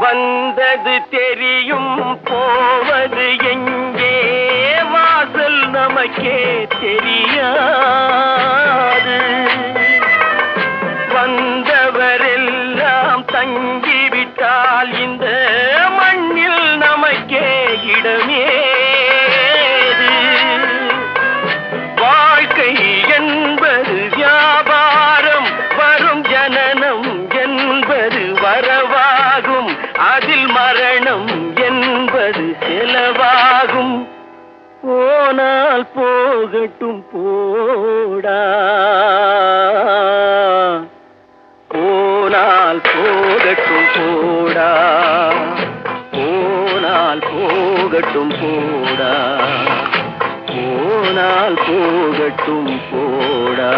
வந்தது தெரியும் போவது எங்கே வாசல் நமக்கே தெரியாது. வந்தவரெல்லாம் தங்கிவிட்டால் இந்த மண்ணில் நமக்கே இடமேது. வாழ்க்கை என்பது வியாபாரம், வரும் ஜனனம் என்பது வரவாகும், அதில் மரணம் என்பது செலவாகும். போனால் போகட்டும் போடா, போனால் போகட்டும் போடா, போனால் போகட்டும் போடா, போனால் போகட்டும் போடா.